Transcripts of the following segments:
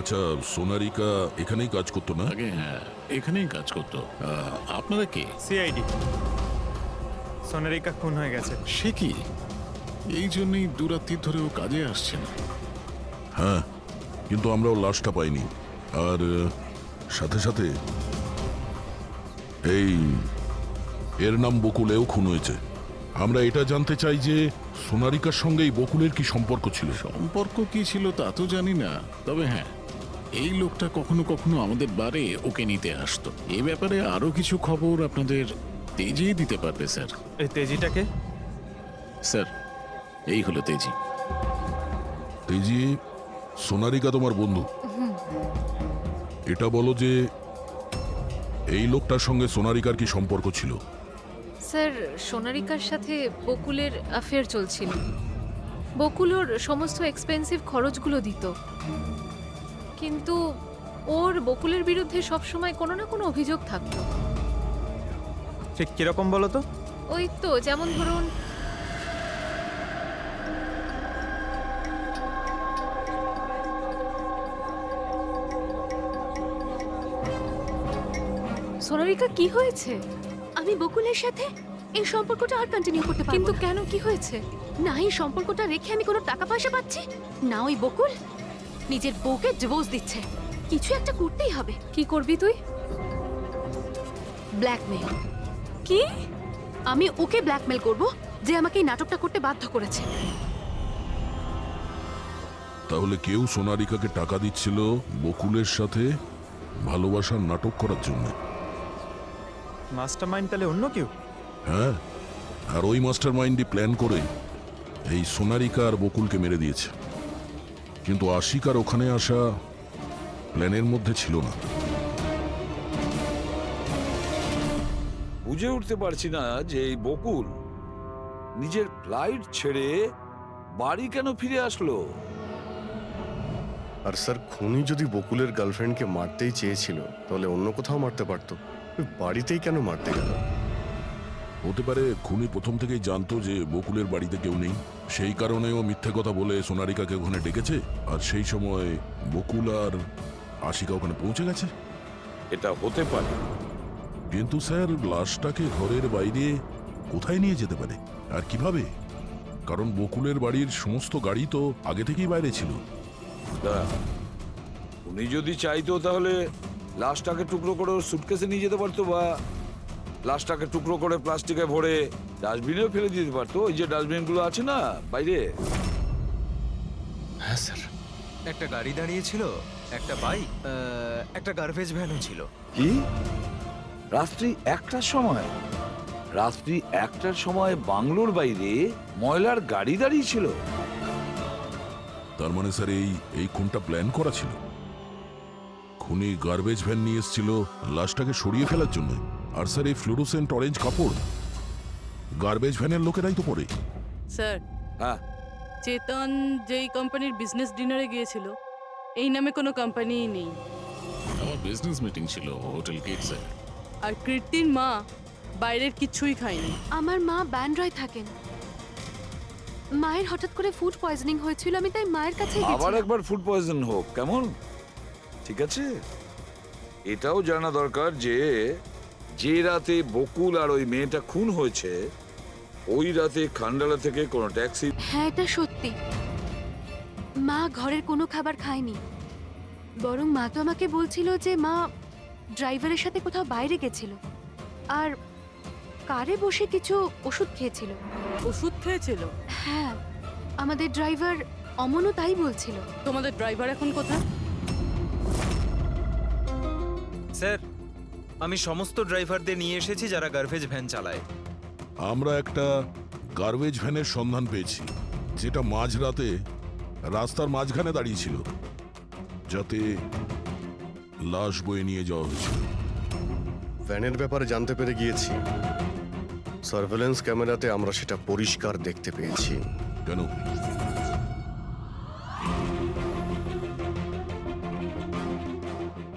আচ্ছা, সোনারিকা এখানেই কাজ করতো না? আগে হ্যাঁ, এখানেই কাজ করতো। আপনারা কে? সিআইডি। সোনারিকা খুন হয়ে গেছে। সে কি? এই জন্যই দুরাত্রি ধরেও কাজে আসছে না। হ্যাঁ, কিন্তু আমরাও লাশটা পাইনি। আর সাথে সাথে এই এর নাম বকুলেও খুন হয়েছে। আমরা এটা জানতে চাই যে সোনারিকার সঙ্গে এই বকুলের কি সম্পর্ক ছিল। সম্পর্ক কি ছিল তা তো জানি না, তবে হ্যাঁ, এই লোকটা কখনো কখনো আমাদের বারে ওকে নিতে আসতো। এ ব্যাপারে আরো কিছু খবর আপনাদের তেজি দিতে পারবে স্যার। এই তেজিটাকে? স্যার, এই হলো তেজি। তেজি, সোনারিকা তোমার বন্ধু। এটা বলো যে এই লোকটার সঙ্গে সোনারিকার কি সম্পর্ক ছিল? স্যার, সোনারিকার সাথে বকুলের অ্যাফেয়ার চলছিল। বকুল ওর সমস্ত এক্সপেন্সিভ খরচগুলো দিত, কিন্তু ওর বকুলের বিরুদ্ধে সবসময় কোনো না কোনো অভিযোগ থাকতো। ঠিক কিরকম বলো তো? ওই তো, যেমন ধরুন, সোনারিকা কি হয়েছে? আমি বকুলের সাথে এই সম্পর্কটা আর কন্টিনিউ করতে পারবো কিন্তু না। কেন, কি হয়েছে? না এই সম্পর্কটা রেখে আমি কোনো টাকা পয়সা পাচ্ছি না, ওই বকুল নিজের বউকে ডিভোর্স দিচ্ছে। কিছু একটা করতেই হবে। কি করবি তুই? ব্ল্যাকমেল। কি? আমি ওকে ব্ল্যাকমেল করব যে আমাকে এই নাটকটা করতে বাধ্য করেছে। তাহলে কেউ সোনারিকাকে টাকা দিচ্ছিল বকুলের সাথে ভালোবাসার নাটক করার জন্য। মাস্টারমাইন্ড তাহলে অন্য কেউ? হ্যাঁ, আর ওই মাস্টার মাইন্ডই প্ল্যান করে এই সোনারিকা আর বকুলকে মেরে দিয়েছে। কিন্তু আশিকার ওখানে আসা প্ল্যানের মধ্যে ছিল না। বুঝে উঠতে পারছি না যে এই বকুল নিজের ফ্লাইট ছেড়ে বাড়ি কেন ফিরে আসলো। আর স্যার, খুনি যদি বকুলের গার্লফ্রেন্ডকে মারতেই চেয়েছিল তাহলে অন্য কোথাও মারতে পারতো, ওই বাড়িতেই কেন মারতে গেল? হতে পারে খুনি প্রথম থেকেই জানতো যে বকুলের বাড়িতে কেউ নেই, সেই কারণে ও মিথ্যে কথা বলে সোনারিকাকে ওখানে ডেকেছে। আর সেই সময় বকুল আর আশিকা ওখানে পৌঁছে গেছে। এটা হতে পারে, কিন্তু স্যার, লাশটাকে ঘরের বাইরে কোথায় নিয়ে যেতে পারে আর কিভাবে? কারণ বকুলের বাড়ির সমস্ত গাড়ি তো আগে থেকেই বাইরে ছিল। উনি যদি চাইতো তাহলে লাশটাকে টুকরো করে ওর সুটকেসে নিয়ে যেতে পারতো, বা লাশটাকে টুকরো করে প্লাস্টিকে ভরে ডাস্টবিনেও ফেলে দিতে পারতো। ওই যে ডাস্টবিনগুলো আছে না বাইরে। হ্যাঁ স্যার। একটা গাড়ি দাঁড়িয়েছিল, একটা বাইক, একটা গার্বেজ ভ্যানও ছিল। কি রাত্রি 1টার সময়? রাত্রি 1টার সময় বাংলোর বাইরে ময়লার গাড়ি দাঁড়িয়ে ছিল? তার মানে স্যার, এই খুনটা প্ল্যান করা ছিল। খুনি গার্বেজ ভ্যান নিয়ে এসেছিল লাশটাকে সরিয়ে ফেলার জন্য। আর স্যার, এই ফ্লুরোসেন্ট অরেঞ্জ কাপড় গার্বেজ ভ্যানের লোকেরাই তো পরে। স্যার, হ্যাঁ, চেতন যেই কোম্পানির বিজনেস ডিনারে গিয়েছিল, এই নামে কোনো কোম্পানিই নেই। আমার বিজনেস মিটিং ছিল হোটেল গেটসে। আর কীর্তির মা বাইরের কিছুই খায়নি। আমার মা ব্যান্ড্রয় থাকেন। মায়ের হঠাৎ করে ফুড পয়জনিং হয়েছিল, আমি তাই মায়ের কাছে আবার একবার ফুড পয়জন হোক কেমন? ঠিক আছে, এটাও জানা দরকার যে যে রাতে বকুল আর ওই মেয়েটা খুন হয়েছে, ওই রাতে খান্ডালা থেকে কোনো ট্যাক্সি। হ্যাঁ, এটা সত্যি। মা ঘরের কোনো খাবার খায়নি, বরং মা তো আমাকে বলছিল যে মা ড্রাইভারের সাথে কোথাও বাইরে গেছিল আর কারে বসে কিছু ওষুধ খেয়েছিল। ওষুধ খেয়েছিল? হ্যাঁ, আমাদের ড্রাইভার অমনও তাই বলছিল। তোমাদের ড্রাইভার এখন কোথায়? স্যার, আমি সমস্ত ড্রাইভারদের নিয়ে এসেছি যারা গার্বেজ ভ্যান চালায়। আমরা একটা গার্বেজ ভ্যানের সন্ধান পেয়েছি, যেটা মাঝরাতে রাস্তার মাঝখানে দাঁড়িয়েছিল, যাতে লাশ বয়ে নিয়ে যাওয়া হয়েছিল। ভ্যানের ব্যাপারে জানতে পেরে গিয়েছি। সার্ভেলেন্স ক্যামেরাতে আমরা সেটা পরিষ্কার দেখতে পেয়েছি। কেন?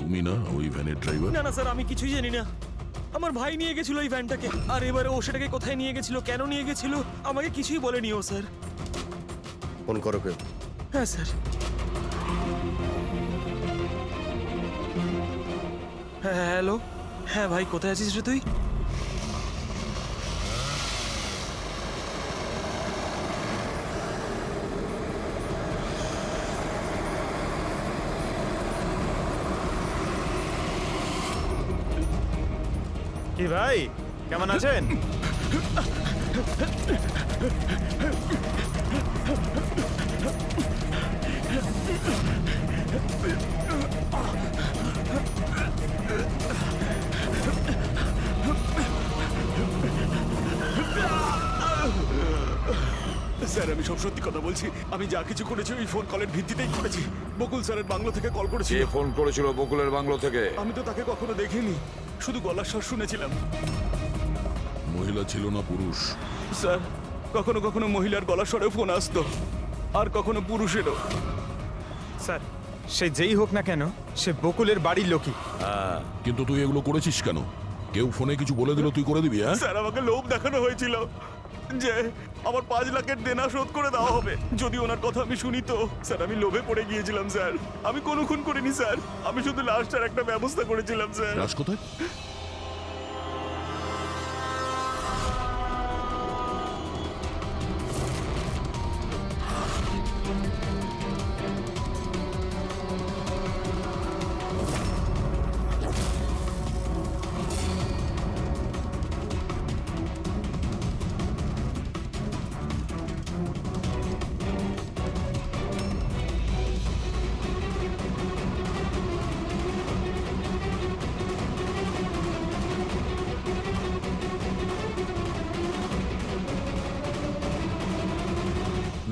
তুমি না ওই ভ্যানের ড্রাইভার? না না স্যার, আমি কিছুই জানি না। আমার ভাই নিয়ে গেছিল এই ভ্যানটাকে, আর এবারে ও সেটাকে কোথায় নিয়ে গেছিল, কেন নিয়ে গেছিল, আমাকে কিছুই বলেনি ও স্যার। ফোন করো কেউ? হ্যাঁ স্যার। হ্যাঁ হ্যালো, হ্যাঁ ভাই কোথায় আছিস রে তুই? কি ভাই কেমন আছেন? স্যার আমি সব সত্যি কথা বলছি, আমি যা কিছু করেছি ওই ফোন কলের ভিত্তিতেই করেছি। বকুল স্যারের বাংলো থেকে কল কে করেছিল। ফোন করেছিল বকুলের বাংলো থেকে? আমি তো তাকে কখনো দেখিনি, শুধু গলার স্বর শুনেছিলাম। মহিলা ছিল না পুরুষ? স্যার কখনো কখনো মহিলার গলার স্বরেও ফোন আসতো, আর কখনো পুরুষেরও। স্যার সে যেই হোক না কেন সে বকুলের বাড়ির লোকই। কিন্তু তুই এগুলো করেছিস কেন? কেউ ফোনে কিছু বলে দিল তুই করে দিবি? হ্যাঁ, স্যার আমাকে লোভ দেখানো হয়েছিল যে আমার 5 লাখের দেনা শোধ করে দেওয়া হবে যদি ওনার কথা আমি শুনি। তো স্যার আমি লোভে পড়ে গিয়েছিলাম স্যার। আমি কোনো খুন করিনি স্যার, আমি শুধু লাশটার একটা ব্যবস্থা করেছিলাম স্যার। লাশ কোথায়?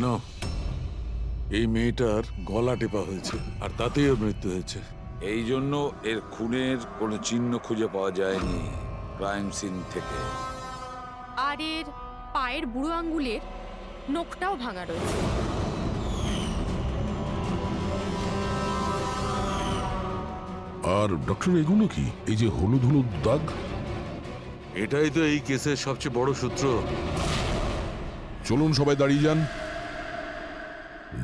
না, এই মেয়েটার গলা টেপা হয়েছে আর তাতেই ওর মৃত্যু হয়েছে। এই জন্য এর খুনের কোনো চিহ্ন খুঁজে পাওয়া যায়নি ক্রাইম সিন থেকে। আর এর পায়ের বুড়ো আঙ্গুলের নখটাও ভাঙা রয়েছে। আর ডক্টর এগুলো কি? এই যে হলুদ হলুদ দাগ? এটাই তো এই কেসের সবচেয়ে বড় সূত্র। চলুন সবাই দাঁড়িয়ে যান।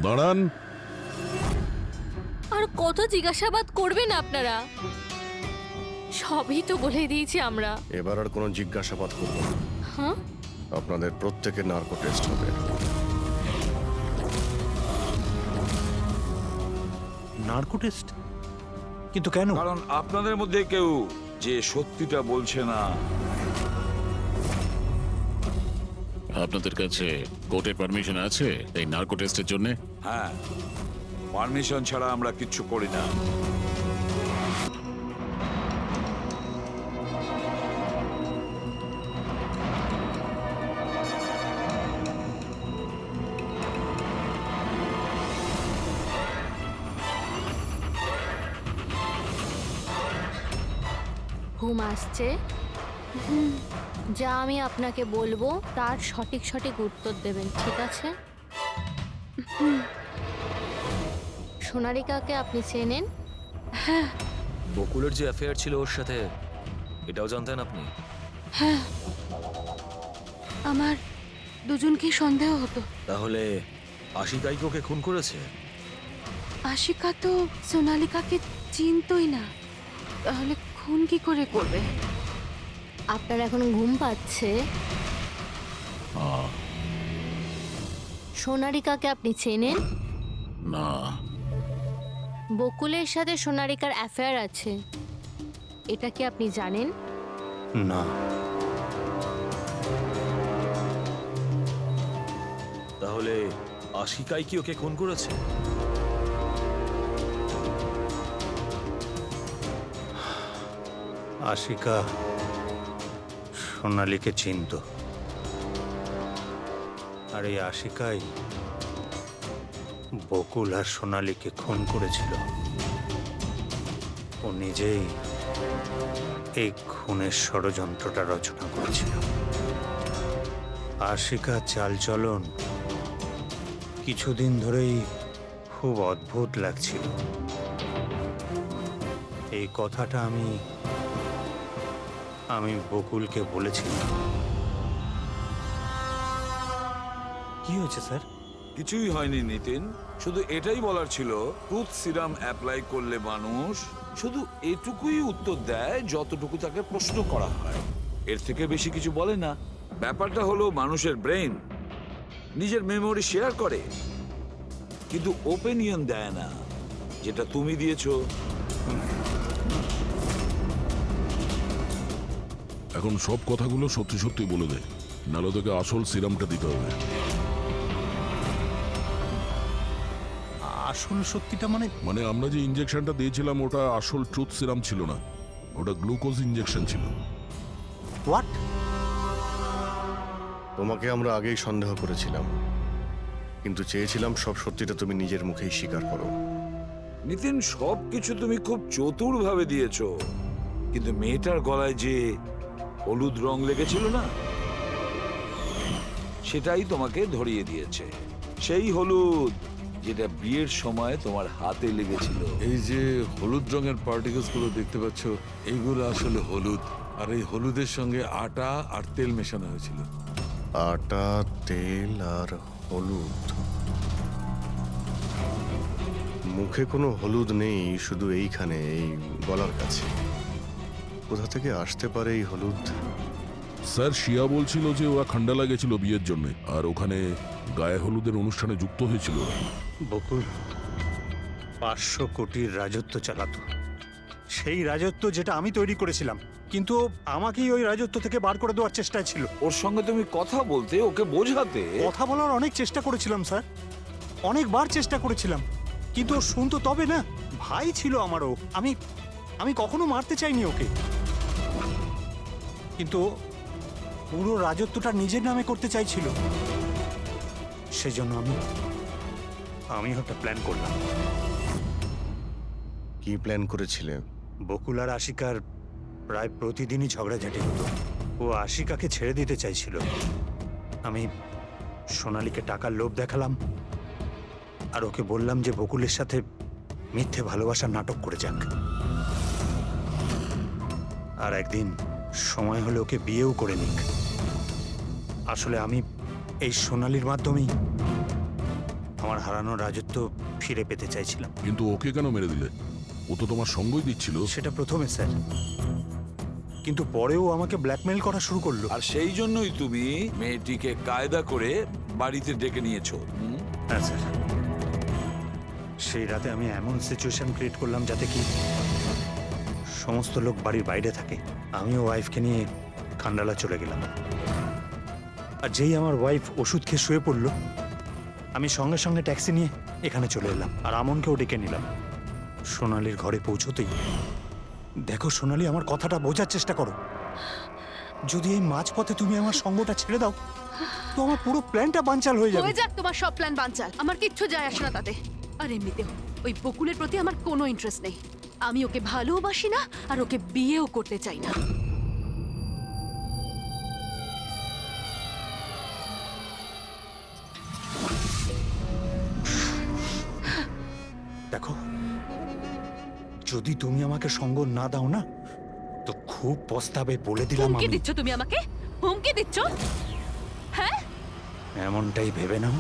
দাঁড়ান। আর কত জিজ্ঞাসাবাদ করবেন আপনারা? সবই তো বলে দিয়েছি আমরা। এবার আর কোনো জিজ্ঞাসাবাদ করব না। হ্যাঁ, আপনাদের প্রত্যেকের নার্কো টেস্ট হবে। Narco test? কিন্তু কেন? কারণ আপনাদের মধ্যে কেউ যে সত্যিটা বলছে না। আপনাদের কাছে কোর্টের পারমিশন আছে এই নার্কো টেস্টের জন্য? হ্যাঁ, পারমিশন ছাড়া আমরা কিচ্ছু করি না। ঘুম আসছে? যা আমি আপনাকে বলবো তার সঠিক সঠিক উত্তর দেবেন, ঠিক আছে? সোনারিকাকে আপনি চেনেন? বকুলের যে অ্যাফেয়ার ছিল ওর সাথে, এটাও জানতেন আপনি? হ্যাঁ, আমার দুজনকেই সন্দেহ হতো। তাহলে আশিকাই কি ওকে খুন করেছে? আশিকা তো সোনালিকাকে চিনতই না, তাহলে খুন কি করে করবে? আপনার এখন ঘুম পাচ্ছে? সোনারিকাকে আপনি চেনেন? না। বকুলের সাথে সোনারিকার অ্যাফেয়ার আছে, এটা কি আপনি জানেন? না। তাহলে আশিকাই কি ওকে খুন করেছে? আশিকা সোনালীকে চিনত, আর এই আশিকাই বকুল আর সোনালীকে খুন করেছিল। ও নিজেই এই খুনের ষড়যন্ত্রটা রচনা করেছিল। আশিকার চালচলন কিছুদিন ধরেই খুব অদ্ভুত লাগছিল। এই কথাটা আমি বকুলকে বলেছিলাম। কি হয়েছে স্যার? কিছুই হয়নি নিতিন, শুধু এটাই বলার ছিল টুথ সিরাম অ্যাপ্লাই করলে মানুষ শুধু এটুকুই উত্তর দেয় যতটুকু তাকে প্রশ্ন করা হয়, এর থেকে বেশি কিছু বলে না। ব্যাপারটা হলো মানুষের ব্রেন নিজের মেমোরি শেয়ার করে কিন্তু ওপিনিয়ন দেয় না, যেটা তুমি দিয়েছো। এখন সব কথাগুলো সত্যি সত্যি বলে দে, নাহলে তোকে আসল সিরামটা দিতে হবে। আসল সত্যিটা মানে আমরা যে ইঞ্জেকশনটা দিয়েছিলাম ওটা আসল ট্রুথ সিরাম ছিল না, ওটা গ্লুকোজ ইঞ্জেকশন ছিল। হোয়াট? তোমাকে আমরা আগেই সন্দেহ করেছিলাম, কিন্তু চেয়েছিলাম সব সত্যিটা তুমি নিজের মুখেই স্বীকার করো। নিতিন, সবকিছু তুমি খুব চতুর ভাবে দিয়েছো, কিন্তু মেয়েটার গলায় যে হলুদ রং লেগেছিল না, সেটাই তোমাকে ধরিয়ে দিয়েছে। সেই হলুদ যেটা বিয়ের সময় তোমার হাতে লেগেছিল। এই যে হলুদ রঙের পার্টিকেলস গুলো দেখতে পাচ্ছ, এইগুলো আসলে হলুদ, আর এই হলুদের সঙ্গে আটা আর তেল মেশানো হয়েছিল। আটা, তেল আর হলুদ। মুখে কোনো হলুদ নেই, শুধু এইখানে, এই গলার কাছে। কোথা থেকে আসতে পারে এই হলুদ? স্যার, শিয়া বলছিল যে ওরা খান্ডালা গেছিল বিয়ের জন্য, আর ওখানে গায়ে হলুদের অনুষ্ঠানে যুক্ত হয়েছিল ওরা। বকুল 500 কোটির রাজত্ব চালাতো, সেই রাজত্ব যেটা আমি তৈরি করেছিলাম, কিন্তু আমাকেই ওই রাজত্ব থেকে বার করে দেওয়ার চেষ্টায় ছিল। ওর সঙ্গে তুমি কথা বলতে, ওকে বোঝাতে। কথা বলার অনেক চেষ্টা করেছিলাম স্যার, অনেকবার চেষ্টা করেছিলাম, কিন্তু ও শুনতো তবে না। ভাই ছিল আমারও, আমি কখনো মারতে চাইনি ওকে, কিন্তু পুরো রাজত্বটা নিজের নামে করতে চাইছিল। সেজন্য আমি একটা প্ল্যান করলাম। কি প্ল্যান করেছিলে? বকুল আর আশিকার প্রায় প্রতিদিনই ঝগড়াঝাটি হতো। ও আশিকাকে ছেড়ে দিতে চাইছিল। আমি সোনালীকে টাকার লোভ দেখালাম, আর ওকে বললাম যে বকুলের সাথে মিথ্যে ভালোবাসার নাটক করে যাক। আর একদিন সময় হলে ওকে বিয়েও করে নিক। আসলে আমি এই সোনালীর মাধ্যমেই আমার হারানো রাজত্ব ফিরে পেতে চাইছিলাম। কিন্তু ওকে কেন মেরে দিলে? ও তো তোমার সঙ্গই দিচ্ছিল। সেটা প্রথমে স্যার, কিন্তু পরেও আমাকে ব্ল্যাকমেল করা শুরু করলো। আর সেই জন্যই তুমি মেয়েটিকে কায়দা করে বাড়িতে ডেকে নিয়েছো। হ্যাঁ স্যার, সেই রাতে আমি এমন সিচুয়েশন ক্রিয়েট করলাম যাতে কি সমস্ত লোক বাড়ির বাইরে থাকে। আমিও ওয়াইফকে নিয়ে খান্ডালা চলে গেলাম, আর যেই আমার ওয়াইফ ওষুধ খেয়ে শুয়ে পড়লো, আমি সঙ্গে সঙ্গে ট্যাক্সি নিয়ে এখানে চলে এলাম, আর আমনকেও ডেকে নিলাম। সোনালীর ঘরে পৌঁছতেই, দেখো সোনালী, আমার কথাটা বোঝার চেষ্টা করো। যদি এই মাঝপথে তুমি আমার সঙ্গটা ছেড়ে দাও, তো আমার পুরো প্ল্যানটা বানচাল হয়ে যাবে। হয়ে যাক তোমার সব প্ল্যান বানচাল, আমার কিচ্ছু যায় আসে না তাতে। আর এমনিতেও ওই বকুলের প্রতি আমার কোনো ইন্টারেস্ট নেই। আমি ওকে ভালোবাসি না, আর ওকে বিয়েও করতে চাই না। দেখো, যদি তুমি আমাকে সঙ্গ না দাও না, তো খুব পস্তাবে, বলে দিলাম। হুমকি আমি দিচ্ছ তুমি আমাকে? হুমকি দিচ্ছ? হ্যাঁ, এমনটাই ভেবে নাও।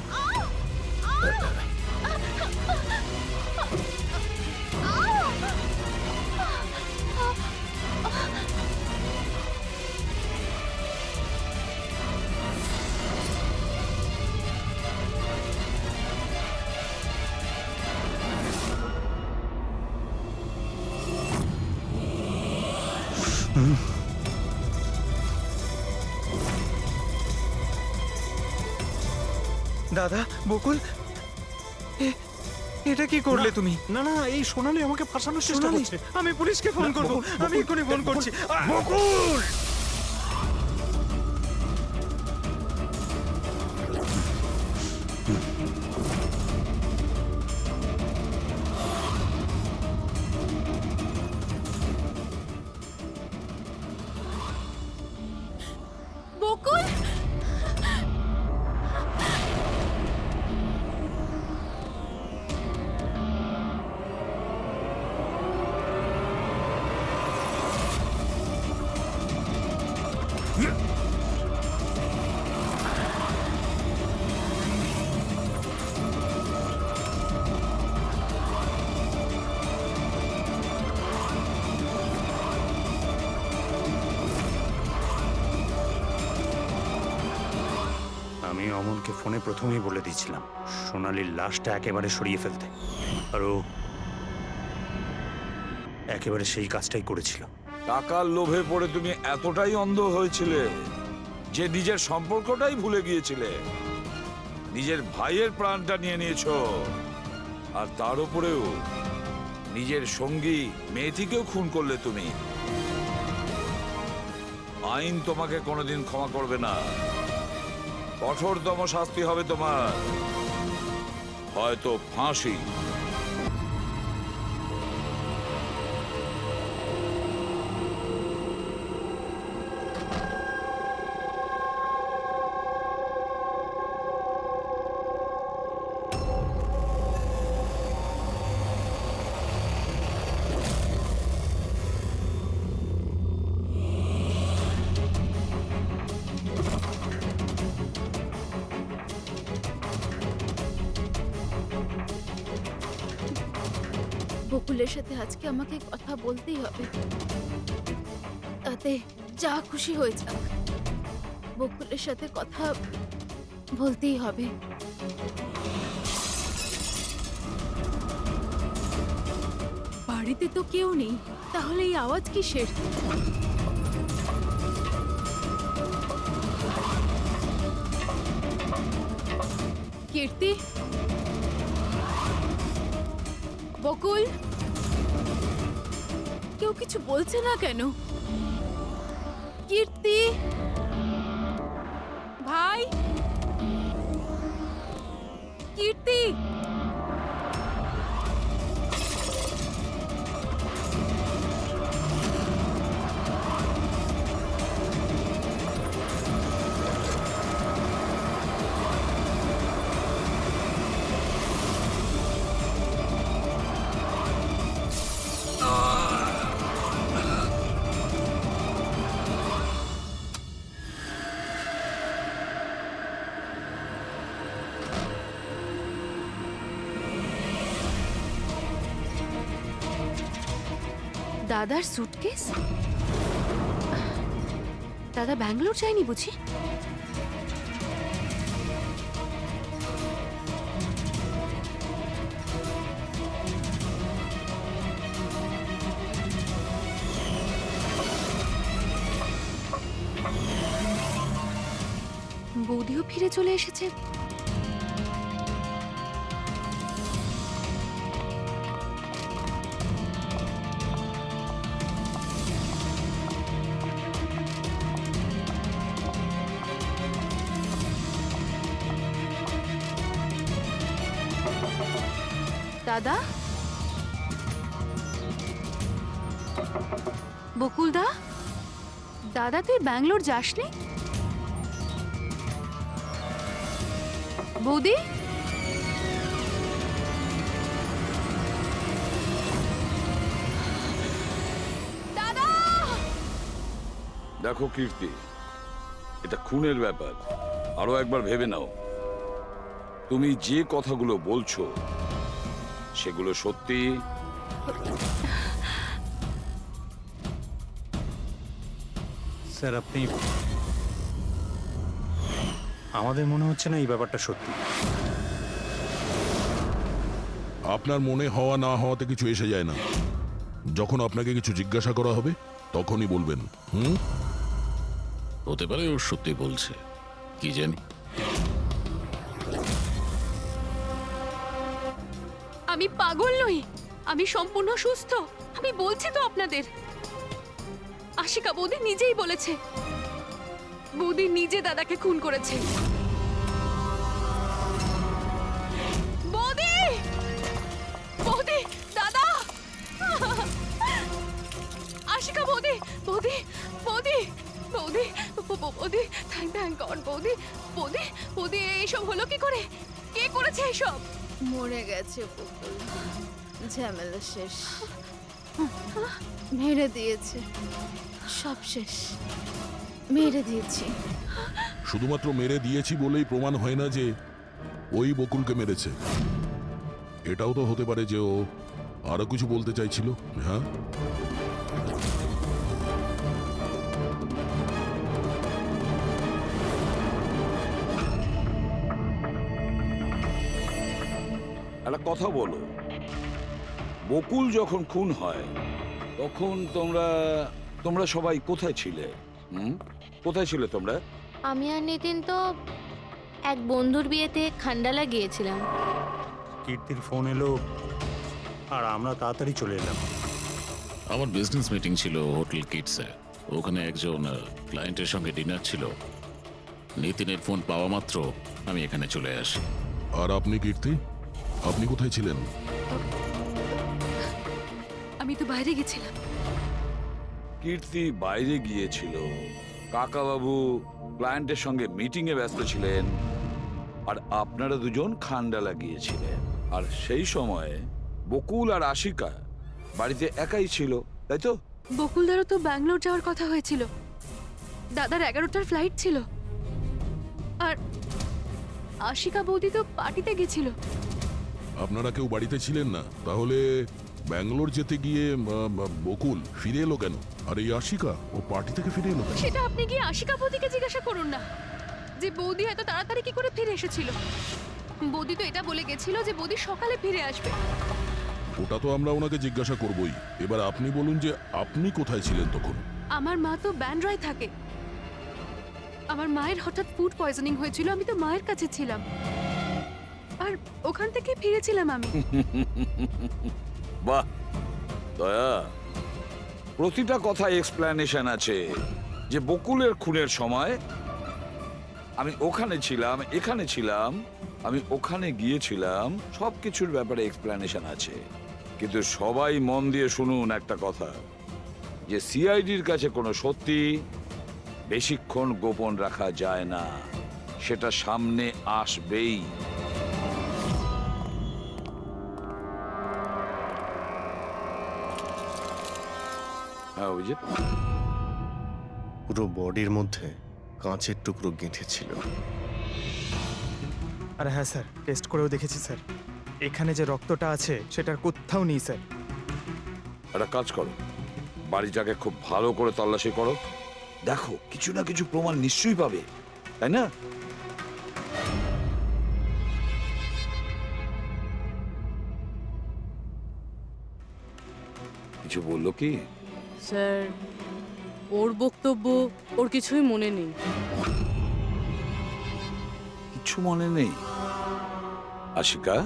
দাদা, বকুল, এটা কি করলে তুমি? না না, এই সোনালী আমাকে ফাঁসানোর চেষ্টা সোনালী, করছে। আমি পুলিশকে ফোন করব। আমি এক্ষুনি ফোন করছি। বকুল! বকুল! আমি অমলকে ফোনে প্রথমেই বলে দিয়েছিলাম সোনালীর লাশটা একেবারে সরিয়ে ফেলতে, আর ও একেবারে সেই কাজটাই করেছিল। টাকার লোভে পড়ে তুমি এতটাই অন্ধ হয়েছিলে যে নিজের সম্পর্কটাই ভুলে গিয়েছিলে, নিজের ভাইয়ের প্রাণটা নিয়ে নিয়েছো, আর তার উপরেও নিজের সঙ্গী মেয়েটিকেও খুন করলে তুমি। আইন তোমাকে কোনোদিন ক্ষমা করবে না, কঠোরতম শাস্তি হবে তোমার, হয়তো ফাঁসি। বকুলের সাথে আজকে আমাকে কথা বলতেই হবে, তাতে যা খুশি হয়ে যাক, বকুলের সাথে কথা বলতেই হবে। বাড়িতে তো কেউ নেই, তাহলে এই আওয়াজ কিসের? কীর্তি, বকুল, কেউ কিছু বলছে না কেন? কীর্তি ভাই, কীর্তি, দাদার সুটকেস? দাদা ব্যাঙ্গালোর যায়নি বুঝি? বৌদিও ফিরে চলে এসেছে। দাদা, বকুলদা, দাদা তুই ব্যাঙ্গালোর যাসনি? বৌদি, দাদা! দেখো কীর্তি, এটা খুনের ব্যাপার, আরো একবার ভেবে নাও। তুমি যে কথাগুলো বলছো সেগুলো সত্যি? স্যার আপনি, আমাদের মনে হচ্ছে না এই ব্যাপারটা সত্যি। আপনার মনে হওয়া না হওয়াতে কিছু এসে যায় না। যখন আপনাকে কিছু জিজ্ঞাসা করা হবে তখনই বলবেন। হতে পারে ও সত্যি বলছে, কি জানি। আমি পাগল নই, আমি সম্পূর্ণ সুস্থ। আমি বলছি তো আপনাদের, আশিকা বৌদি নিজেই বলেছে, বৌদি নিজে দাদাকে খুন করেছে। বৌদি, বৌদি, দাদা, আশিকা বৌদি, বৌদি, বৌদি, বৌদি, বৌদি, থ্যাংক গড বৌদি, বৌদি, বৌদি, এইসব হলো কি করে? কে করেছে এইসব? মরে গেছে বকুল, ঝামেলা শেষ, মেরে দিয়েছে, সব শেষ, মেরে দিয়েছি। শুধুমাত্র মেরে দিয়েছি বলেই প্রমাণ হয় না যে ওই বকুলকে মেরেছে। এটাও তো হতে পারে যে ও আরো কিছু বলতে চাইছিল। হ্যাঁ, একটা কথা বলো, বকুল যখন খুন হয় তখন তোমরা সবাই কোথায় ছিলে? কোথায় ছিলে তোমরা? আমি আর নিতিন তো এক বন্ধুর বিয়েতে খান্ডালা গিয়েছিলাম। কীর্তির ফোন এলো আর আমরা তাড়াতাড়ি চলে এলাম। আমার বিজনেস মিটিং ছিল হোটেল কিটসে। ওখানে একজন ক্লায়েন্টের সঙ্গে ডিনার ছিল। নিতিনের ফোন পাওয়া মাত্র আমি এখানে চলে আসি। আর আপনি কীর্তি, আপনি কোথায় ছিলেন? আমি তো বাইরে গেছিলাম। কীর্তি বাইরে গিয়েছিল, কাকাবাবু ক্লায়েন্টের সঙ্গে মিটিংয়ে ব্যস্ত ছিলেন, আর আপনারা দুজন খান্ডালা গিয়েছিলেন। আর সেই সময় বকুল আর আশিকা বাড়িতে একাই ছিল, তাই তো? বকুলদারও তো ব্যাঙ্গালোর যাওয়ার কথা হয়েছিল। দাদার 11টার ফ্লাইট ছিল। আর আশিকা বৌদি তো পার্টিতে গেছিল। আপনারা কেউ বাড়িতে ছিলেন না? তাহলে ব্যাঙ্গালোর যেতে গিয়ে বকুল ফিরে এলো কেন? আর এই আশিকা, ও পার্টি থেকে ফিরে এলো কেন? সেটা আপনি গিয়ে আশিকা বৌদিকে জিজ্ঞাসা করুন না, যে বৌদি এত তাড়াতাড়ি কি করে ফিরে এসেছিল। বৌদি তো এটা বলে গেছিল যে বৌদি সকালে ফিরে আসবে। ওটা তো আমরা ওনাকে জিজ্ঞাসা করবই। এবার আপনি বলুন যে আপনি কোথায় ছিলেন তখন? আমার মা তো ব্যান্ড্রায় থাকে। আমার মায়ের হঠাৎ ফুড পয়জনিং হয়েছিল, আমি তো মায়ের কাছে ছিলাম, আর ওখান থেকে ফিরেছিলাম আমি। বাহ দয়া, প্রতিটা কথায় এক্সপ্লেনেশন আছে। যে বকুলের খুনের সময় আমি ওখানে ছিলাম, এখানে ছিলাম, আমি ওখানে গিয়েছিলাম, সবকিছুর ব্যাপারে এক্সপ্লেনেশন আছে। কিন্তু সবাই মন দিয়ে শুনুন একটা কথা, যে সিআইডির কাছে কোনো সত্যি বেশিক্ষণ গোপন রাখা যায় না, সেটা সামনে আসবেই। হ্যাঁ, অভিজিৎ, পুরো বডির মধ্যে কাঁচের টুকরো গেঁথে ছিল। আর হ্যাঁ স্যার, টেস্ট করেও দেখেছি স্যার, এখানে যে রক্তটা আছে সেটার কোথাও নেই স্যার। একটা কাজ করো, বাড়িটাকে খুব ভালো করে তল্লাশি করো, দেখো কিছু না কিছু প্রমাণ নিশ্চয়ই পাবে, তাই না? কিছু বললো কি? স্যার, ওর বক্তব্য ওর কিছুই মনে নেই। কিছু মনে নেই? আশিকা,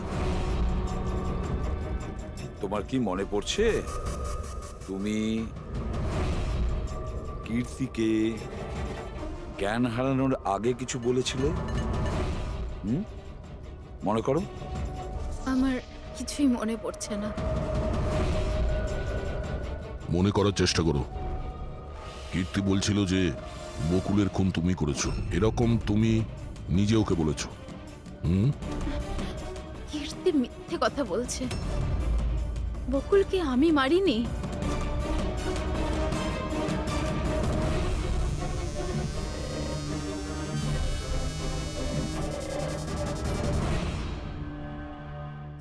তোমার কি মনে পড়ছে তুমি কীর্তিকে জ্ঞান হারানোর আগে কিছু বলেছিলে? মনে করো। আমার কিছুই মনে পড়ছে না। মনে করার চেষ্টা করো। কীর্তি বলছিল যে বকুলের খুন তুমি করেছো, এরকম তুমি নিজে ওকে বলেছো। কীর্তি মিথ্যে কথা বলছে। বকুলকে আমি মারিনি।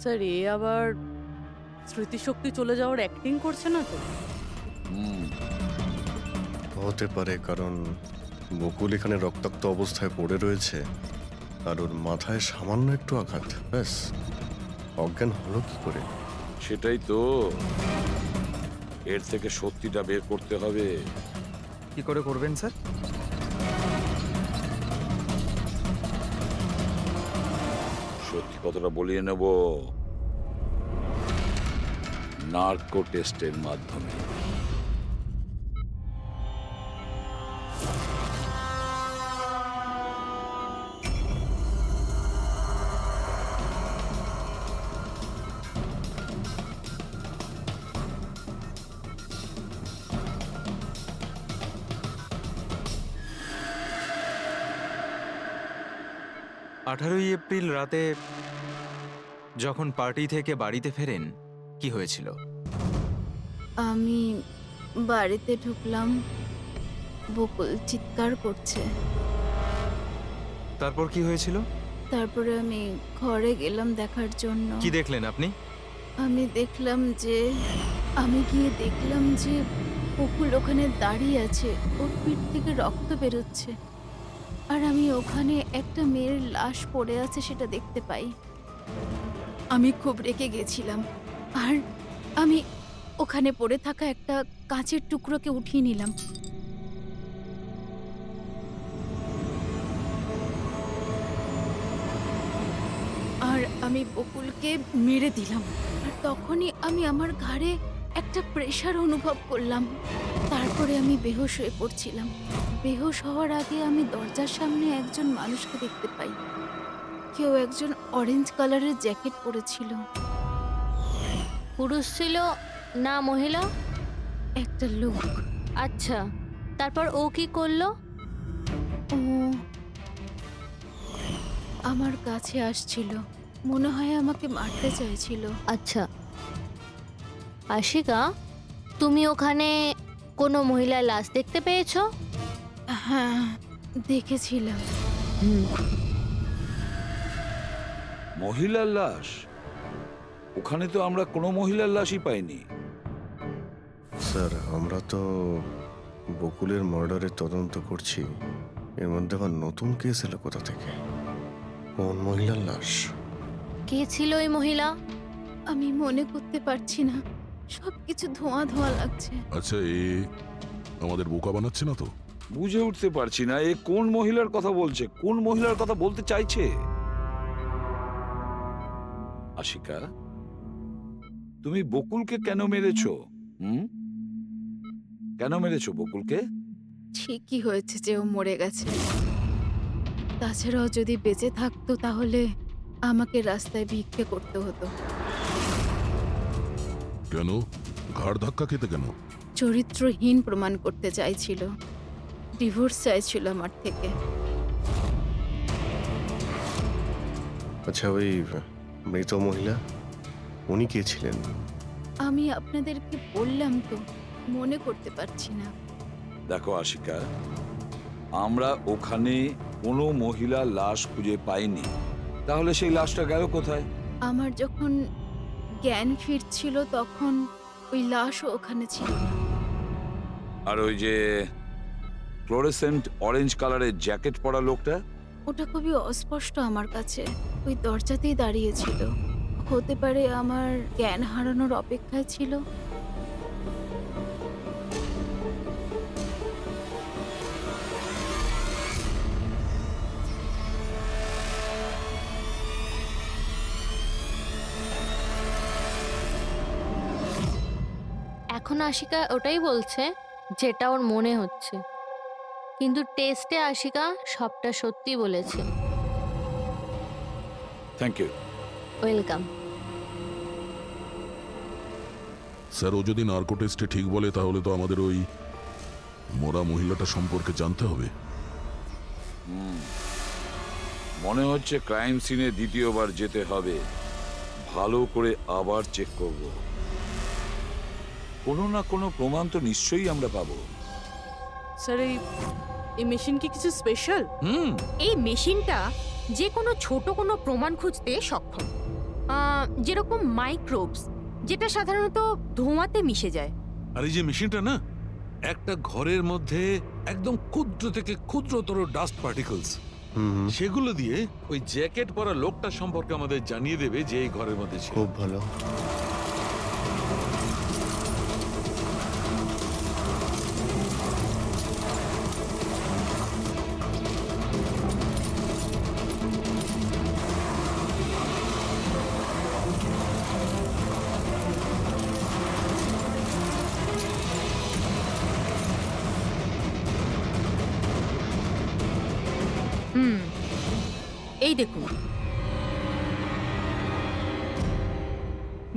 স্যার, এ আবার স্মৃতিশক্তি চলে যাওয়ার অ্যাক্টিং করছে না তো? হতে পারে, কারণ বকুল এখানে রক্তাক্ত অবস্থায় পড়ে রয়েছে, আর ওর মাথায় সামান্য একটু আঘাত, ব্যাস অজ্ঞান হলো কি করে? সেটাই তো, এর থেকে সত্যিটা বের করতে হবে। কি করে করবেন স্যার? সত্যি কথাটা বলিয়ে নেব নার্কো টেস্টের মাধ্যমে। এপ্রিল রাতে যখন পার্টি থেকে বাড়িতে ফেরেন, কি হয়েছিল? আমি বাড়িতে ঢুকলাম, বকুল চিৎকার করছে। তারপর কি হয়েছিল? তারপরে আমি ঘরে গেলাম দেখার জন্য। কি দেখলেন আপনি? আমি গিয়ে দেখলাম যে বকুল ওখানে দাঁড়িয়ে আছে, ওর পিঠ থেকে রক্ত বেরোচ্ছে, আর আমি ওখানে একটা মেয়ের লাশ পড়ে আছে সেটা দেখতে পাই। আমি খুব রেগে গেছিলাম আর আমি ওখানে পড়ে থাকা একটা কাঁচের টুকরোকে উঠিয়ে নিলাম। আর আমি বকুলকে মেরে দিলাম। আর তখনই আমি আমার ঘাড়ে একটা প্রেশার অনুভব করলাম। তারপরে আমি বেহুশ হয়ে পড়ছিলাম। বেহুশ হওয়ার আগে আমি দরজার সামনে একজন মানুষকে দেখতে পাই। কেউ একজন অরেঞ্জ কালারের জ্যাকেট পরেছিল। পুরুষ ছিল না মহিলা? একটা লোক। আচ্ছা, তারপর ও কি করলো? ও আমার কাছে আসছিল, মনে হয় আমাকে মারতে চাইছিল। আচ্ছা আশিকা, তুমি ওখানে কোনো মহিলার লাশ দেখতে পেয়েছো? হ্যাঁ, দেখেছিলাম। মহিলার লাশ? ওখানে তো আমরা কোনো মহিলার লাশই পাইনি। স্যার, আমরা তো বকুলের মার্ডারের তদন্ত করছি। এর মধ্যে আবার নতুন কেস এলো কোথা থেকে? কোন মহিলার লাশ? কে ছিল ওই মহিলা? আমি মনে করতে পারছি না, সবকিছু ধোঁয়া ধোঁয়া লাগছে। আচ্ছা, এ আমাদের বোকা বানাচ্ছে না তো? বুঝে উঠতে পারছি না এ কোন মহিলার কথা বলছে, কোন মহিলার কথা বলতে চাইছে। আশিকা, তুমি বকুলকে কেন মেরেছো? কেন মেরেছো বকুলকে? ঠিকই হয়েছে যে ও মরে গেছে। তাছাড়াও যদি বেঁচে থাকতো তাহলে আমাকে রাস্তায় ভিক্ষে করতে হতো। কেন? ঘাড় ধাক্কা খেতে কেন? চরিত্রহীন প্রমাণ করতে চাইছিল, ডিভোর্স চাইছিল আমার থেকে। আচ্ছা, ওই মৃত মহিলা, উনি কে ছিলেন? আমি আপনাদেরকে বললাম তো, মনে করতে পারছি না। দেখো আশিকা, আমরা ওখানে কোনো মহিলা লাশ খুঁজে পাইনি। তাহলে সেই লাশটা গেল কোথায়? আমার যখন জ্ঞান ফিরছিল তখন ওই লাশও ওখানে ছিল না। আর ওই যে ফ্লোরেসেন্ট অরেঞ্জ কালারের জ্যাকেট পরা লোকটা? ওটা খুবই অস্পষ্ট আমার কাছে, ওই দরজাতেই দাঁড়িয়েছিল। হতে পারে আমার জ্ঞান হারানোর অপেক্ষায় ছিল। এখন আশিকা ওটাই বলছে যেটা ওর মনে হচ্ছে, কিন্তু টেস্টে আশিকা সবটা সত্যি বলেছে। Thank you. ওয়েলকাম। স্যার, ও যদি নার্কো টেস্টে ঠিক বলে তাহলে তো আমাদের ওই মরা মহিলাটা সম্পর্কে জানতে হবে। মনে হচ্ছে ক্রাইম সিনে দ্বিতীয়বার যেতে হবে, ভালো করে আবার চেক করব। কোনো না কোনো প্রমাণ তো নিশ্চয়ই আমরা পাবো। স্যার, এই মেশিন কি কিছু স্পেশাল? এই মেশিনটা যে কোনো ছোট কোনো প্রমাণ খুঁজতে সক্ষম, যেরকম মাইক্রোবস, যেটা সাধারণত ধোঁয়াতে মিশে যায়। আর এই যে মেশিনটা না, একটা ঘরের মধ্যে একদম ক্ষুদ্র থেকে ক্ষুদ্রতর ডাস্ট পার্টিকলস, সেগুলো দিয়ে ওই জ্যাকেট পরা লোকটা সম্পর্কে আমাদের জানিয়ে দেবে যে এই ঘরের মধ্যে ছিল। খুব ভালো। এই দেখুন,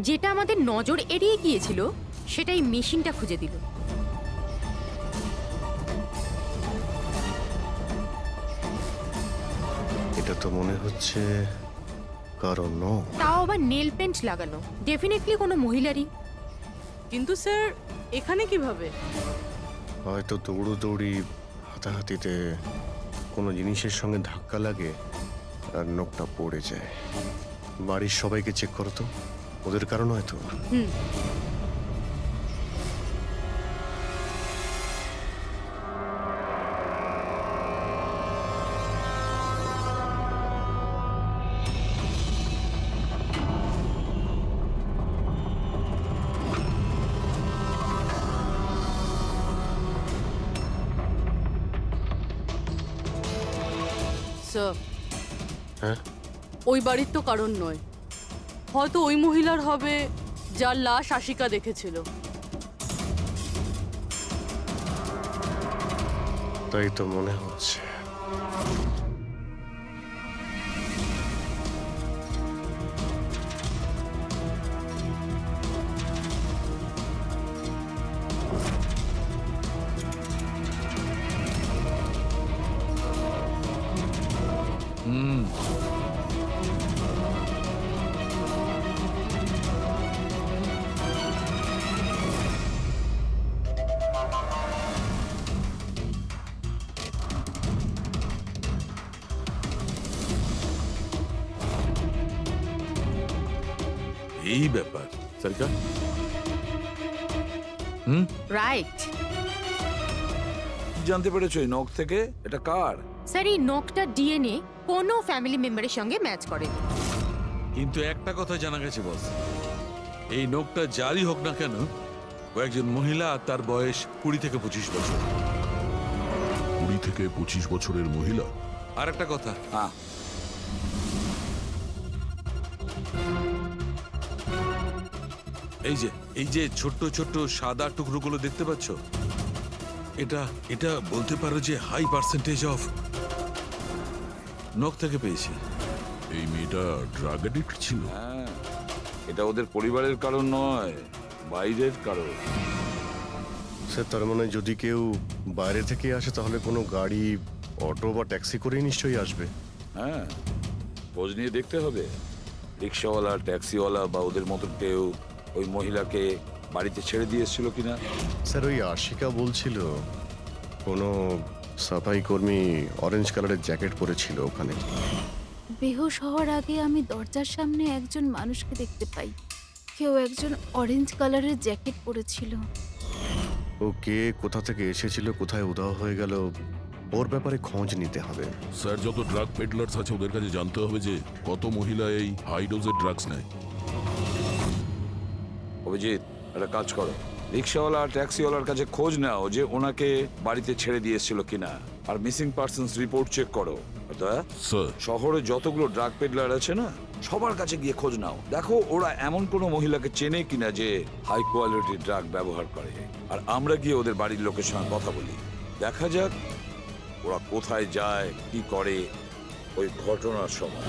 যেটা আমাদের নজর এড়িয়ে গিয়েছিল সেটাই মেশিনটা খুঁজে দিল। এটা তো মনে হচ্ছে কারণ তাও আবার নেল পেন্ট লাগানো, ডেফিনেটলি কোনো মহিলারই। কিন্তু স্যার, এখানে কিভাবে? হয়তো দৌড়োদৌড়ি, হাতাহাতিতে কোনো জিনিসের সঙ্গে ধাক্কা লাগে আর নখটা পড়ে যায়। বাড়ির সবাইকে চেক করো তো, ওদের কারণ হয়তো। স্যার হ্যাঁ ওই বাড়ির তো কারণ নয়, হয়তো ওই মহিলার হবে যার লাশ আশিকা দেখেছিল। তাই তো মনে হচ্ছে। হুম, এই ব্যাপার সরকার। হুম, রাইট। জানতে পেরেছো এই নখ থেকে এটা কার? স্যার এই নখটা ডিএনএ কোনো ফ্যামিলি মেম্বারের সঙ্গে ম্যাচ করে। কিন্তু একটা কথা জানা গেছে বস, এই নোকটা যারই হোক না কেন ও একজন মহিলা আর তার বয়স 20 থেকে 25 বছর। 20 থেকে 25 বছরের মহিলা। আর একটা কথা, হ্যাঁ এই যে ছোট্ট ছোট্ট সাদা টুকরোগুলো দেখতে পাচ্ছ, এটা এটা বলতে পারো যে হাই পার্সেন্টেজ অফ নখ থেকে পেয়েছি। এই মেয়েটা ড্রাগ অ্যাডিক্ট ছিল। হ্যাঁ, এটা ওদের পরিবারের কারণ নয়, বাইরের কারণ। স্যার তার মানে যদি কেউ বাইরে থেকে আসে তাহলে কোনো গাড়ি, অটো বা ট্যাক্সি করেই নিশ্চয়ই আসবে। হ্যাঁ, খোঁজ নিয়ে দেখতে হবে রিক্সাওয়ালা, ট্যাক্সিওয়ালা বা ওদের মতো কেউ ওই মহিলাকে বাড়িতে ছেড়ে দিয়ে এসেছিল কিনা। স্যার ওই আশিকা বলছিল কোনো সাফাই কর্মী অরেঞ্জ কালারের জ্যাকেট পরেছিল ওখানে। বেহুশ হওয়ার আগে আমি দরজার সামনে একজন মানুষকে দেখতে পাই, কেউ একজন অরেঞ্জ কালারের জ্যাকেট পরেছিল। ও কে, কোথা থেকে এসেছিল, কোথায় উধাও হয়ে গেল, ওর ব্যাপারে খোঁজ নিতে হবে। স্যার যত ড্রাগ পেডলার্স আছে ওদের কাছে জানতে হবে যে কত মহিলা এই হাই ডোজের ড্রাগস নেয়। অভিজিৎ, একটা কাজ করো, রিক্সাওয়ালা আর ট্যাক্সিওয়ালার কাছে খোঁজ নাও যে ওনাকে বাড়িতে ছেড়ে দিয়ে এসেছিল কিনা, আর মিসিং পার্সনস রিপোর্ট চেক করো। স্যার শহরে যতগুলো ড্রাগ পেডলার আছে না, সবার কাছে গিয়ে খোঁজ নাও, দেখো ওরা এমন কোনো মহিলাকে চেনে কিনা যে হাই কোয়ালিটির ড্রাগ ব্যবহার করে। আর আমরা গিয়ে ওদের বাড়ির লোকের সঙ্গে কথা বলি, দেখা যাক ওরা কোথায় যায়, কি করে ওই ঘটনার সময়।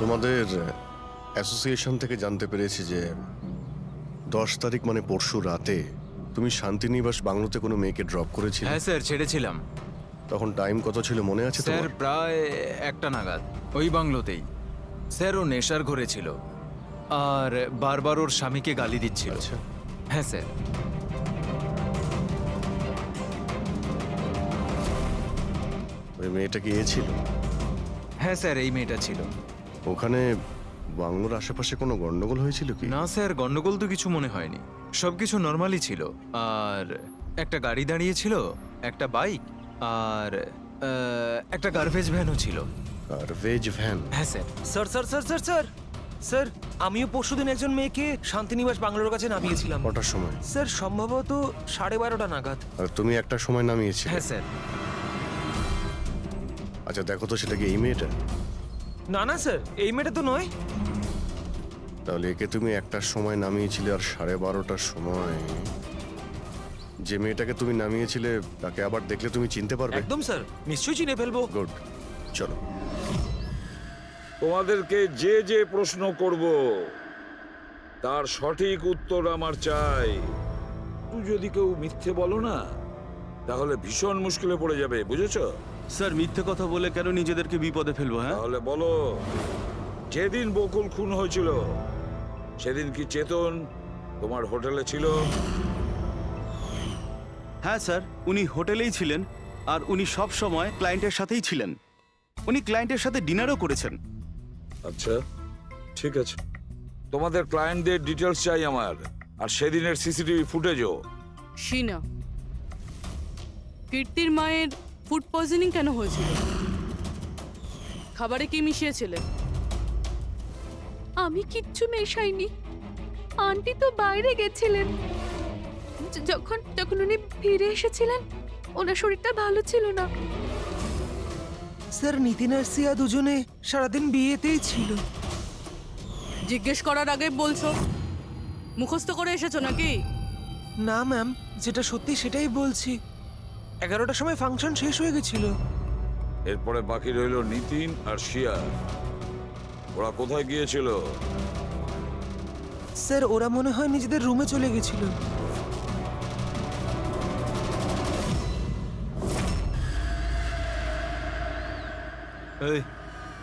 তোমাদের অ্যাসোসিয়েশন থেকে জানতে পেরেছি যে 10 তারিখ মানে পরশু রাতে তুমি শান্তিনিবাস বাংলোতে কোনো মেয়েকে ড্রপ করেছিলে। হ্যাঁ স্যার, ছেড়েছিলাম। তখন টাইম কত ছিল মনে আছে স্যার তোমার? প্রায় 1টা নাগাদ, ওই বাংলোতেই। স্যার ও নেশার ঘরে ছিল আর বারবার ওর স্বামীকে গালি দিচ্ছিল। আচ্ছা। হ্যাঁ স্যার। ওই মেয়েটা কি এ ছিল? হ্যাঁ স্যার, এই মেয়েটা ছিল। ওখানে বাংলোর আশেপাশে কোনো গন্ডগোল হয়েছিল কি? না স্যার, গন্ডগোল তো কিছু মনে হয়নি, সবকিছু নর্মালি ছিল। আর একটা গাড়ি দাঁড়িয়েছিল, একটা বাইক, আর একটা গার্বেজ ভ্যানও ছিল। Garbage van? হ্যাঁ sir. Sir sir sir sir sir sir আমিও পরশুদিন একজন মেয়েকে শান্তিনিবাস বাংলোর কাছে নামিয়েছিলাম। কটার সময়? স্যার সম্ভবত 12:30 নাগাদ। আর তুমি একটা সময় নামিয়েছিলে? হ্যাঁ স্যার। আচ্ছা দেখো তো সেটা কি এই মেয়েটা? না না স্যার, এই মেয়েটা তো নয়। তাহলে একে তুমি একটার সময় নামিয়েছিলে আর 12:30টার সময় যে মেয়েটাকে তুমি নামিয়েছিলে তাকে আবার দেখলে তুমি চিনতে পারবে? একদম স্যার, নিশ্চয়ই চিনে ফেলবো। গুড, চলো। তোমাদেরকে যে যে প্রশ্ন করব তার সঠিক উত্তর আমার চাই। তুই যদি কেউ মিথ্যে বলো না তাহলে ভীষণ মুশকিলে পড়ে যাবে, বুঝেছো? স্যার মিথ্যে কথা বলে কেন নিজেদেরকে বিপদে ফেলবো? হ্যাঁ তাহলে বলো, যেদিন বকুল খুন হয়েছিল সেদিন কি চেতন তোমার হোটেলে ছিল? হ্যাঁ স্যার, উনি হোটেলেই ছিলেন আর উনি সব সময় ক্লায়েন্টের সাথেই ছিলেন। উনি ক্লায়েন্টের সাথে ডিনারও করেছেন। আচ্ছা ঠিক আছে, তোমাদের ক্লায়েন্টদের ডিটেলস চাই আমার, আর সেদিনের সিসিটিভি ফুটেজও। শিনা, কীর্তির মায়ের ফুড পয়জনিং কেন হয়েছিল? খাবারে কি মিশিয়েছিলে? আমি কিচ্ছু মেশাইনি, আন্টি তো বাইরে গেছিলেন। যখন যখন উনি ফিরে এসেছিলেন ওনার শরীরটা ভালো ছিল না। স্যার নিতিন আর সিয়া দুজনে সারাদিন বিয়েতেই ছিল। জিজ্ঞেস করার আগে বলছো মুখস্থ করে এসেছো নাকি? না ম্যাম, যেটা সত্যি সেটাই বলছি। 11টার সময় ফাংশন শেষ হয়ে গেছিল। এরপরে বাকি রইল নিতিন আর শিয়া। ওরা কোথায় গিয়েছিল? স্যার ওরা মনে হয় নিজেদের রুমে চলে গেছিল।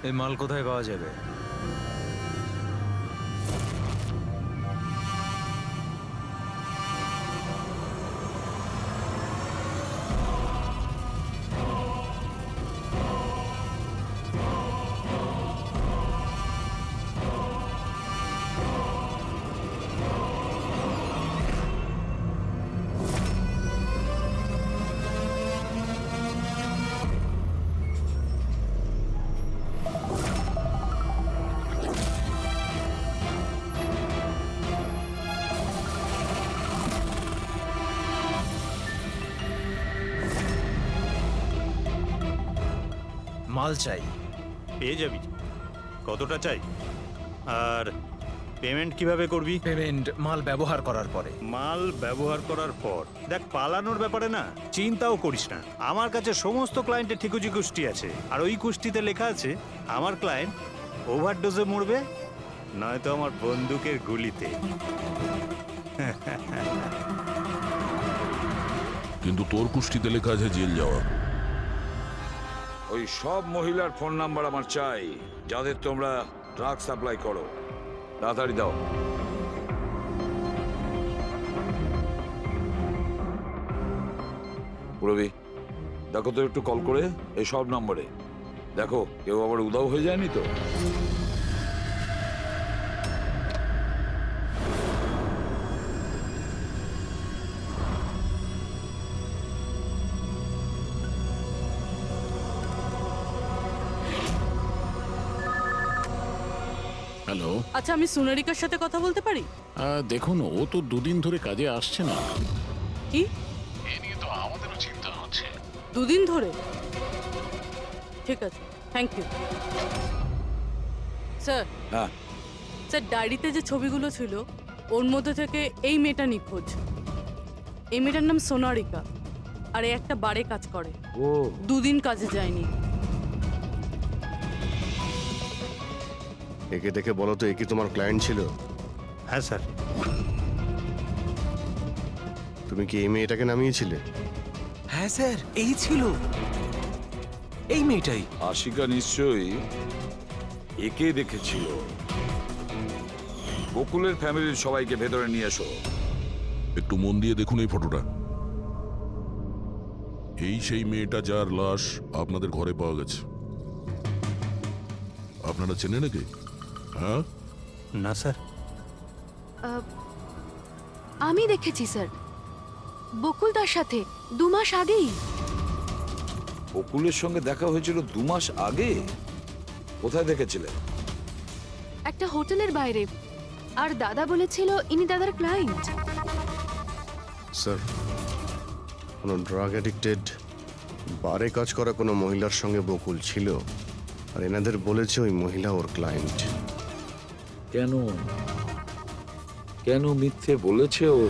এই মাল কোথায় পাওয়া যাবে? মাল চাই। পেয়ে যাবি। কতটা চাই আর পেমেন্ট কিভাবে করবি? পেমেন্ট মাল ব্যবহার করার পরে। মাল ব্যবহার করার পর দেখ, পালানোর ব্যাপারে না চিন্তাও করিস না। আমার কাছে সমস্ত ক্লায়েন্টের ঠিকুজি কুষ্টি আছে, আর ওই কুষ্টিতে লেখা আছে আমার ক্লায়েন্ট ওভারডোজে মরবে, নয়তো আমার বন্দুকের গুলিতে। কিন্তু তোর কুষ্টিতে লেখা আছে জেল যাওয়া। ওই সব মহিলার ফোন নাম্বার আমার চাই, যাদের তোমরা ড্রাগ সাপ্লাই করো। তাড়াতাড়ি দাও। পুরবি, দেখো তো একটু কল করে এই সব নম্বরে। দেখো কেউ আবার উধাও হয়ে যায়নি তো। হ্যালো। আচ্ছা, আমি সোনারিকার সাথে কথা বলতে পারি? দেখুন, ও তো দুদিন ধরে কাজে আসছে না। কি? এ নিয়ে তো আমাদেরও চিন্তা হচ্ছে। দুদিন ধরে? ঠিক আছে, থ্যাংক ইউ স্যার। হ্যাঁ স্যার, ডায়েরিতে যে ছবিগুলো ছিল ওর মধ্যে থেকে এই মেয়েটা নিখোঁজ। এই মেয়েটার নাম সোনারিকা, আর এ একটা বারে কাজ করে। ও, দুদিন কাজে যায়নি। একে দেখে বলো তো, এ কি তোমার ক্লায়েন্ট ছিল? হ্যাঁ স্যার। তুমি কি এই মেয়েটাকে নামিয়েছিলে? হ্যাঁ স্যার, এই ছিল, এই মেয়েটাই। আশিকা নিশ্চয়ই একে দেখেছিল। বকুলের ফ্যামিলির সবাইকে ভেতরে নিয়ে এসো। একটু মন দিয়ে দেখুন এই ফটোটা। এই সেই মেয়েটা যার লাশ আপনাদের ঘরে পাওয়া গেছে। আপনারা চেনেন নাকি? হ্যাঁ না স্যার। আমি দেখেছি স্যার, বকুল তার সাথে 2 মাস আগেই। বকুলের সঙ্গে দেখা হয়েছিল 2 মাস আগে? কোথায় দেখেছিলেন? একটা হোটেলের বাইরে, আর দাদা বলেছিল ইনি দাদার ক্লায়েন্ট। স্যার, কোনো ড্রাগ অ্যাডিক্টেড বারে কাজ করা কোনো মহিলার সঙ্গে বকুল ছিল, আর এনাদের বলেছে ওই মহিলা ওর ক্লায়েন্ট। কেন কেন মিথ্যে বলেছে ও?